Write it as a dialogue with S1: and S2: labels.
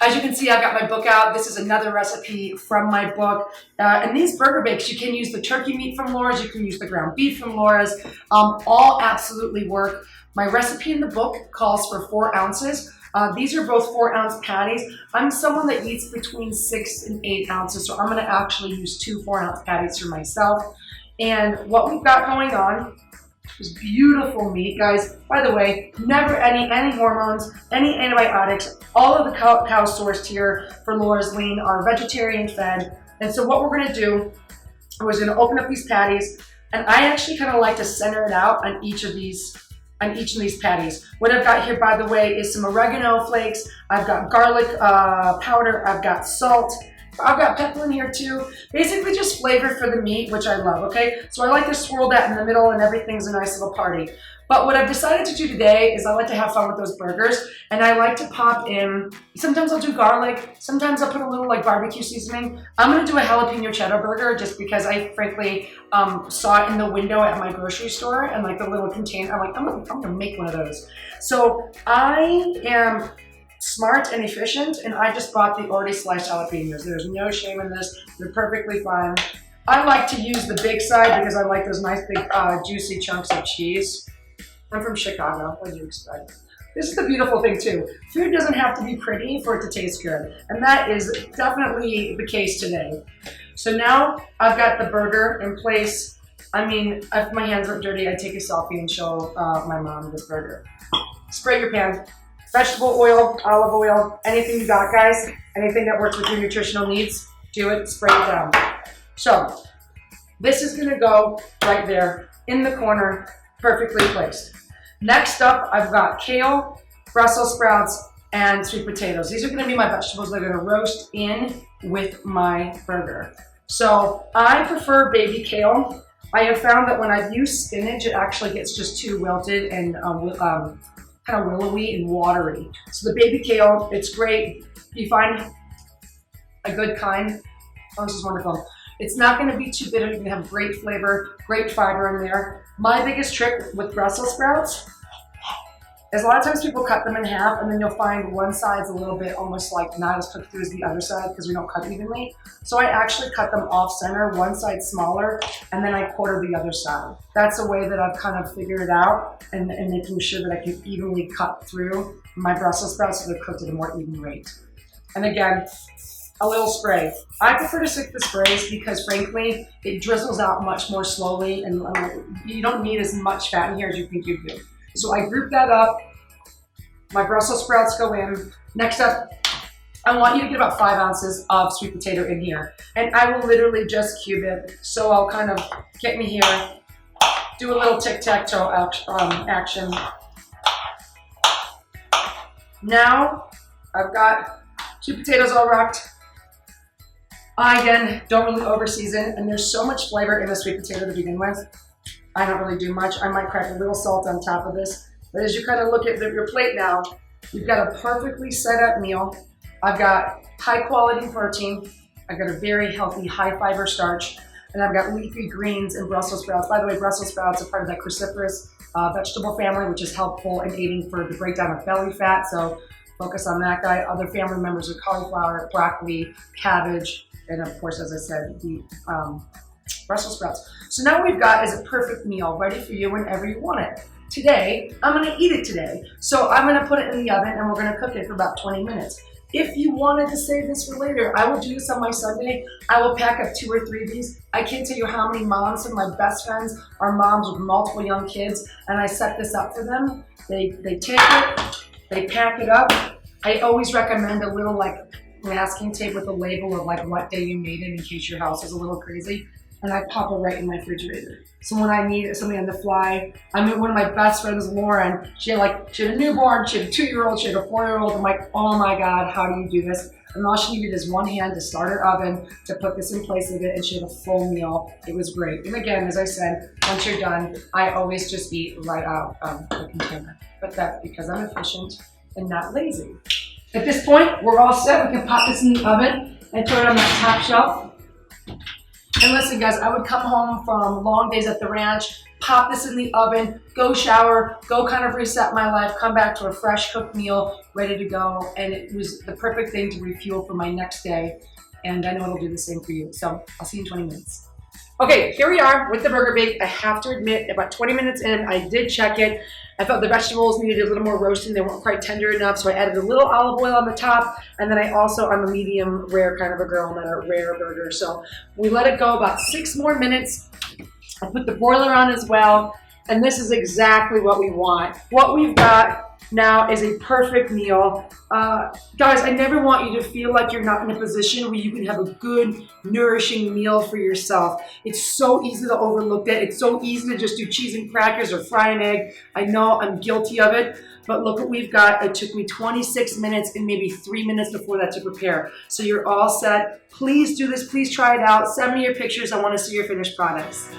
S1: As you can see, I've got my book out. This is another recipe from my book. And these burger bakes, you can use the turkey meat from Laura's, you can use the ground beef from Laura's, all absolutely work. My recipe in the book calls for 4 ounces. These are both 4-ounce patties. I'm someone that eats between 6 and 8 ounces, so I'm gonna actually use 2 4-ounce patties for myself. And what we've got going on is beautiful meat, guys. By the way, never any hormones, any antibiotics. All of the cows sourced here for Laura's Lean are vegetarian fed. And so what we're gonna do, we're gonna open up these patties, and I actually kind of like to center it out on each of these patties. What I've got here, by the way, is some oregano flakes. I've got garlic powder. I've got salt. I've got pepper in here too. Basically just flavor for the meat, which I love, okay? So I like to swirl that in the middle and everything's a nice little party. But what I've decided to do today is I like to have fun with those burgers, and I like to pop in, sometimes I'll do garlic, sometimes I'll put a little like barbecue seasoning. I'm gonna do a jalapeno cheddar burger just because I frankly saw it in the window at my grocery store and like the little container. I'm like, I'm gonna make one of those. So I am smart and efficient, and I just bought the already sliced jalapenos. There's no shame in this. They're perfectly fine. I like to use the big side because I like those nice big juicy chunks of cheese. I'm from Chicago. What do you expect? This is the beautiful thing too. Food doesn't have to be pretty for it to taste good, and that is definitely the case today. So now I've got the burger in place. I mean, if my hands aren't dirty, I take a selfie and show my mom this burger. Spray your pan. Vegetable oil, olive oil, anything you got, guys, anything that works with your nutritional needs, do it, spray it down. So this is gonna go right there in the corner, perfectly placed. Next up, I've got kale, Brussels sprouts, and sweet potatoes. These are gonna be my vegetables that are gonna roast in with my burger. So I prefer baby kale. I have found that when I've used spinach, it actually gets just too wilted and kind of willowy and watery. So the baby kale, it's great. You find a good kind. Oh, this is wonderful. It's not going to be too bitter. You're going to have great flavor, great fiber in there. My biggest trick with Brussels sprouts is a lot of times people cut them in half, and then you'll find one side's a little bit almost like not as cooked through as the other side because we don't cut evenly. So I actually cut them off center, one side smaller, and then I quarter the other side. That's a way that I've kind of figured it out, and making sure that I can evenly cut through my Brussels sprouts so they're cooked at a more even rate. And again, a little spray. I prefer to stick the sprays because frankly, it drizzles out much more slowly, and you don't need as much fat in here as you think you do. So I group that up. My Brussels sprouts go in. Next up, I want you to get about 5 ounces of sweet potato in here. And I will literally just cube it. So I'll kind of get me here, do a little tic-tac-toe action. Now, I've got sweet potatoes all rocked. I, again, don't really over-season, and there's so much flavor in the sweet potato to begin with. I don't really do much. I might crack a little salt on top of this. But as you kind of look at your plate now, you've got a perfectly set up meal. I've got high quality protein. I've got a very healthy high fiber starch. And I've got leafy greens and Brussels sprouts. By the way, Brussels sprouts are part of that cruciferous vegetable family, which is helpful in aiding for the breakdown of belly fat. So focus on that guy. Other family members are cauliflower, broccoli, cabbage, and of course, as I said, the Brussels sprouts. So now what we've got is a perfect meal ready for you whenever you want it. Today, I'm gonna eat it today. So I'm gonna put it in the oven and we're gonna cook it for about 20 minutes. If you wanted to save this for later, I will do this on my Sunday. I will pack up 2 or 3 of these. I can't tell you how many moms, some of my best friends are moms with multiple young kids, and I set this up for them. They take it, they pack it up. I always recommend a little like masking tape with a label of like what day you made it in case your house is a little crazy. And I pop it right in my refrigerator. So when I need something on the fly, I met one of my best friends, Lauren. She had a newborn, she had a 2-year-old, she had a 4-year-old. I'm like, oh my God, how do you do this? And all she needed is one hand to start her oven, to put this in place of it, and she had a full meal. It was great. And again, as I said, once you're done, I always just eat right out of the container. But that's because I'm efficient and not lazy. At this point, we're all set. We can pop this in the oven and put it on that top shelf. And listen guys, I would come home from long days at the ranch, pop this in the oven, go shower, go kind of reset my life, come back to a fresh cooked meal, ready to go. And it was the perfect thing to refuel for my next day. And I know it'll do the same for you. So I'll see you in 20 minutes. Okay, here we are with the burger bake. I have to admit, about 20 minutes in, I did check it. I thought the vegetables needed a little more roasting. They weren't quite tender enough, so I added a little olive oil on the top, and then I'm a medium rare kind of a girl, not a rare burger. So we let it go about 6 more minutes. I put the broiler on as well, and this is exactly what we want. What we've got now is a perfect meal. Guys, I never want you to feel like you're not in a position where you can have a good, nourishing meal for yourself. It's so easy to overlook that. It's so easy to just do cheese and crackers or fry an egg. I know I'm guilty of it, but look what we've got. It took me 26 minutes and maybe 3 minutes before that to prepare. So you're all set. Please do this. Please try it out. Send me your pictures. I want to see your finished products.